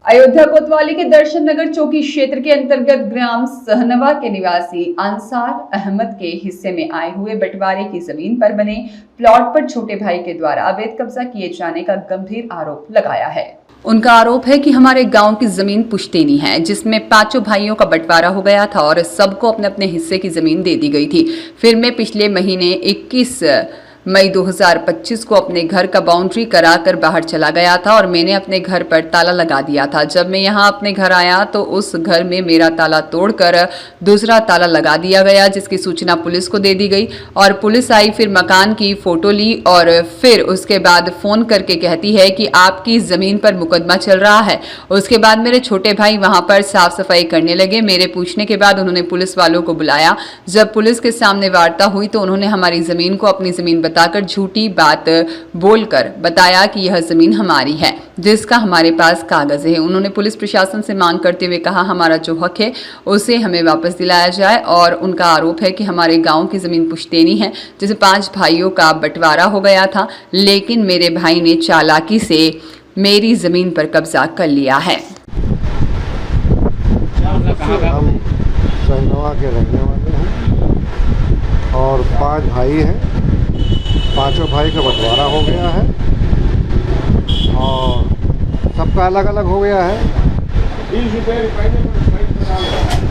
अयोध्या कोतवाली के दर्शन नगर चौकी क्षेत्र के अंतर्गत ग्राम सहनवा के निवासी अंसार अहमद के हिस्से में आए हुए बंटवारे की जमीन पर बने प्लॉट पर छोटे भाई के द्वारा अवैध कब्जा किए जाने का गंभीर आरोप लगाया है। उनका आरोप है कि हमारे गांव की जमीन पुश्तैनी है, जिसमें 5 भाइयों का बंटवारा हो गया था और सबको अपने अपने हिस्से की जमीन दे दी गई थी। फिर मैं पिछले महीने 21 मई 2025 को अपने घर का बाउंड्री कराकर बाहर चला गया था और मैंने अपने घर पर ताला लगा दिया था। जब मैं यहाँ अपने घर आया तो उस घर में मेरा ताला तोड़कर दूसरा ताला लगा दिया गया, जिसकी सूचना पुलिस को दे दी गई और पुलिस आई, फिर मकान की फोटो ली और फिर उसके बाद फोन करके कहती है कि आपकी जमीन पर मुकदमा चल रहा है। उसके बाद मेरे छोटे भाई वहां पर साफ सफाई करने लगे। मेरे पूछने के बाद उन्होंने पुलिस वालों को बुलाया। जब पुलिस के सामने वार्ता हुई तो उन्होंने हमारी जमीन को अपनी जमीन बताकर झूठी बात बोलकर बताया कि यह जमीन हमारी है, जिसका हमारे पास कागज है। उन्होंने पुलिस प्रशासन से मांग करते हुए कहा हमारा जो हक है उसे हमें वापस दिलाया जाए और उनका आरोप है कि हमारे गांव की जमीन पुश्तैनी है, जिसे 5 भाइयों का बंटवारा हो गया था, लेकिन मेरे भाई ने चालाकी से मेरी जमीन पर कब्जा कर लिया है। हम सहनवा के रहने वाले हैं और 5 भाई हैं। 5 भाई का बंटवारा हो गया है और सबका अलग अलग हो गया है।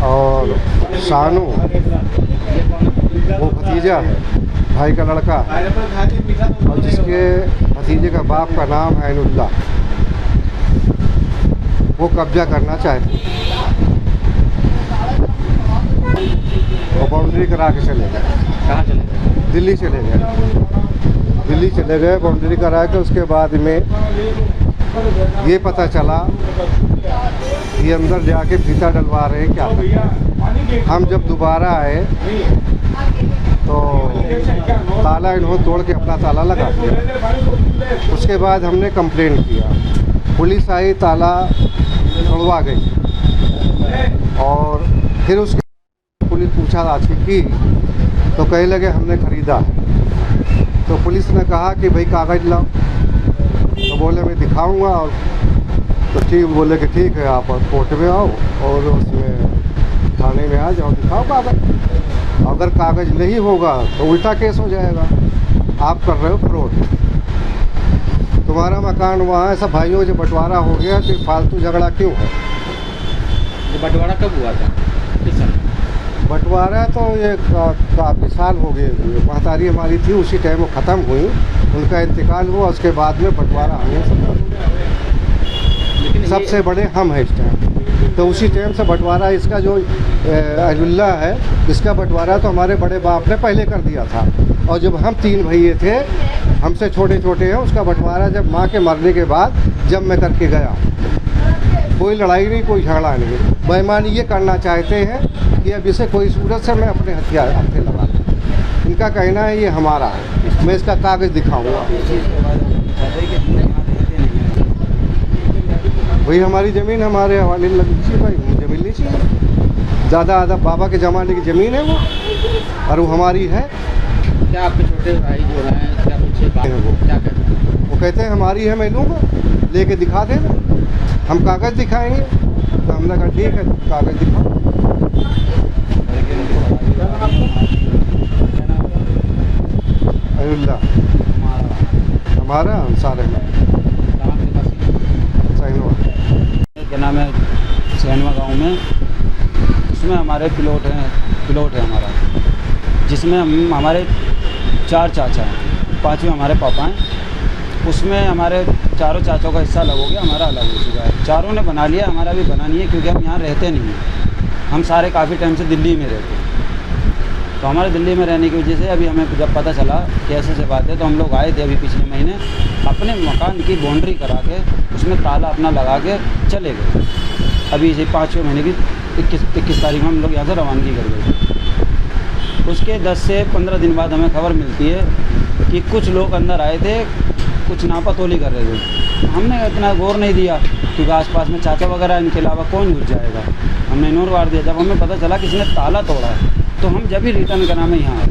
और शानू वो भतीजा है, भाई का लड़का, और जिसके भतीजे का बाप का नाम है ऐनुल्लाह, वो कब्जा करना चाहते हैं और बाउंड्री करा के चले गए। कहाँ चले गए? दिल्ली चले गए। दिल्ली चले गए बाउंड्री करा के। उसके बाद में ये पता चला कि अंदर जाके फीता डलवा रहे हैं क्या। हम जब दोबारा आए तो ताला इन्होंने तोड़ के अपना ताला लगा दिया। उसके बाद हमने कंप्लेंट किया, पुलिस आई, ताला तोड़वा गई और फिर उसके पुलिस पूछताछ की तो कहने लगे हमने ख़रीदा। तो पुलिस ने कहा कि भाई कागज़ लाओ, तो बोले मैं दिखाऊंगा। और तो ठीक बोले कि ठीक है, आप कोर्ट में आओ और उसमें थाने में आ जाओ, दिखाओ कागज़। अगर कागज़ नहीं होगा तो उल्टा केस हो जाएगा, आप कर रहे हो फ्रॉड। तुम्हारा मकान वहाँ है, सब भाइयों जो बंटवारा हो गया तो फालतू झगड़ा क्यों है? ये बंटवारा कब हुआ था? किस समय? बंटवारा तो ये काफ़ी साल हो गए। महतारी हमारी थी, उसी टाइम वो ख़त्म हुई, उनका इंतकाल हुआ, उसके बाद में बंटवारा हमें सबसे बड़े हम हैं इस टाइम। तो उसी टाइम से बंटवारा इसका जो ऐनुल्लाह है, इसका बंटवारा तो हमारे बड़े बाप ने पहले कर दिया था। और जब हम 3 भैये थे, हमसे छोटे छोटे हैं, उसका बंटवारा जब माँ के मरने के बाद जब मैं करके गया, कोई लड़ाई नहीं, कोई झगड़ा नहीं। बेईमानी ये करना चाहते हैं कि अब इसे कोई सूरत से मैं अपने हथियार हाथे लगा दूँ। इनका कहना है ये हमारा है, मैं इसका कागज़ दिखाऊंगा। वही हमारी ज़मीन हमारे हवाले लगी थी भाई, मुझे मिलनी चाहिए। ज़्यादा बाबा के ज़माने की ज़मीन है वो, और वो हमारी है। क्या आपके छोटे भाई जो हैं क्या कुछ वो क्या कहते हैं? वो कहते हैं हमारी है, मैं लूँगा, लेके दिखा देना, हम कागज़ दिखाएंगे। तो हमने कहा ठीक है, कागज़ दिखाओ। ऐनुल्लाह हमारा अंसार अहमद सहनवा। क्या नाम है? सहनवा गांव में, उसमें हमारे प्लॉट है हमारा, जिसमें हम हमारे 4 चाचा हैं, 5वें हमारे पापा हैं। उसमें हमारे चारों चाचों का हिस्सा अलग हो गया, हमारा अलग हो चुका है। चारों ने बना लिया, हमारा भी बना नहीं है, क्योंकि हम यहाँ रहते नहीं हैं। हम सारे काफ़ी टाइम से दिल्ली में रहते हैं। तो हमारे दिल्ली में रहने की वजह से अभी हमें जब पता चला कि ऐसे बात है, तो हम लोग आए थे अभी पिछले महीने, अपने मकान की बाउंड्री करा के उसमें ताला अपना लगा के चले गए। अभी इसे 5वें महीने की 21 तारीख में हम लोग यहाँ से रवानगी कर गए। उसके 10 से 15 दिन बाद हमें खबर मिलती है कि कुछ लोग अंदर आए थे, कुछ नापातोली कर रहे थे। हमने इतना गौर नहीं दिया, क्योंकि आसपास में चाचा वगैरह, इनके अलावा कौन घुस जाएगा, हमने इग्नोर मार दिया। जब हमें पता चला किसी ने ताला तोड़ा है, तो हम जब ही रिटर्न करा में यहाँ आए।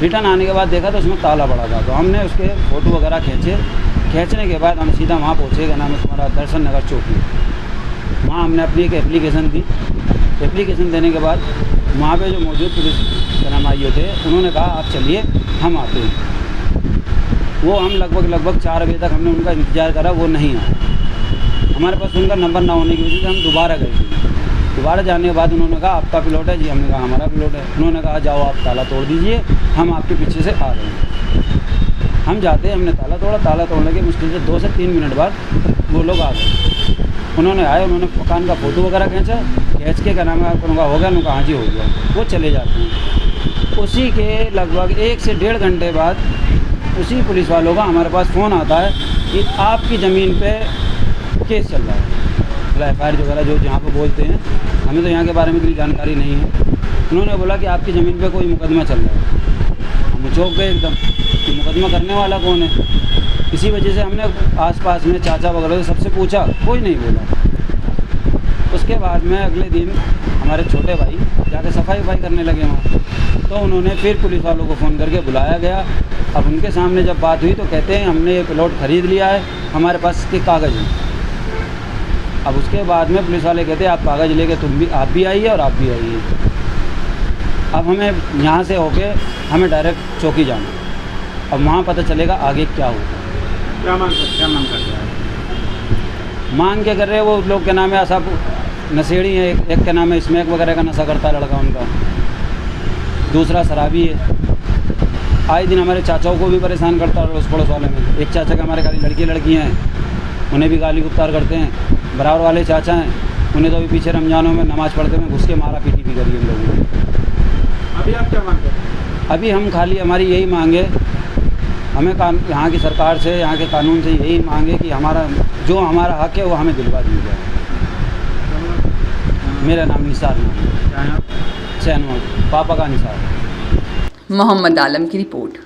रिटर्न आने के बाद देखा तो उसमें ताला पड़ा था, तो हमने उसके फ़ोटो वगैरह खींचे खींचने के बाद हम सीधा वहाँ पहुँचे, क्या नाम है तुम्हारा, दर्शन नगर चौकी। वहाँ हमने अपनी एक एप्लीकेशन दी। एप्लीकेशन देने के बाद वहाँ पे जो मौजूद पुलिस क्या नाम आईओ थे, उन्होंने कहा आप चलिए हम आते हैं। वो हम लगभग 4 बजे तक हमने उनका इंतज़ार करा, वो नहीं आया। हमारे पास उनका नंबर ना होने की वजह से हम दोबारा गए थे। दोबारा जाने के बाद उन्होंने कहा आपका प्लॉट है जी, हमने कहा हमारा प्लॉट है। उन्होंने कहा जाओ आप ताला तोड़ दीजिए, हम आपके पीछे से आ रहे हैं। हम जाते, हमने ताला तोड़ा। ताला तोड़ने के मुश्किल से 2 से 3 मिनट बाद वो लोग आ गए। उन्होंने आए, उन्होंने मकान का फ़ोटो वगैरह खींच के क्या नाम है आपको हो गया, उनका हाँ जी हो गया, वो चले जाते हैं। उसी के लगभग 1 से 1.5 घंटे बाद उसी पुलिस वालों का हमारे पास फ़ोन आता है कि आपकी ज़मीन पे केस चल रहा है, मतलब FIR वगैरह जो जहाँ पे बोलते हैं, हमें तो यहाँ के बारे में इतनी जानकारी नहीं है। उन्होंने बोला कि आपकी ज़मीन पे कोई मुकदमा चल रहा है। हम चौंक गए एकदम कि मुकदमा करने वाला कौन है। इसी वजह से हमने आसपास में चाचा वगैरह से सबसे पूछा, कोई नहीं बोला। उसके बाद में अगले दिन हमारे छोटे भाई जाके सफाई करने लगे वहाँ, तो उन्होंने फिर पुलिस वालों को फ़ोन करके बुलाया गया। अब उनके सामने जब बात हुई तो कहते हैं हमने ये प्लॉट ख़रीद लिया है, हमारे पास इसके कागज़ हैं। अब उसके बाद में पुलिस वाले कहते हैं आप कागज़ लेके आप भी आइए और आप भी आइए। अब हमें यहाँ से होके हमें डायरेक्ट चौकी जाना, अब वहाँ पता चलेगा आगे क्या होगा। क्या मांग करते हैं? मांग के कर रहे हैं वो लोग, क्या नाम है सब नशेड़ी है। एक क्या नाम है स्मैक वगैरह का नशा करता है लड़का उनका, दूसरा शराबी है। आए दिन हमारे चाचाओं को भी परेशान करता है अड़ोस पड़ोस वाले में। एक चाचा के हमारे खाली लड़कियाँ हैं, उन्हें भी गाली गुफ्तार करते हैं। बराबर वाले चाचा हैं, उन्हें तो अभी पीछे रमज़ानों में नमाज़ पढ़ते में घुस के मारा पीटी भी करी उन लोगों ने। अभी आप क्या मांग करते हैं? अभी हम खाली हमारी यही मांगे, हमें यहाँ की सरकार से, यहाँ के कानून से यही मांगे कि जो हमारा हक़ है वो हमें दिलवा दिया जाए। मेरा नाम निसार नाम है, सैनवा, पापा का निसार। मोहम्मद आलम की रिपोर्ट।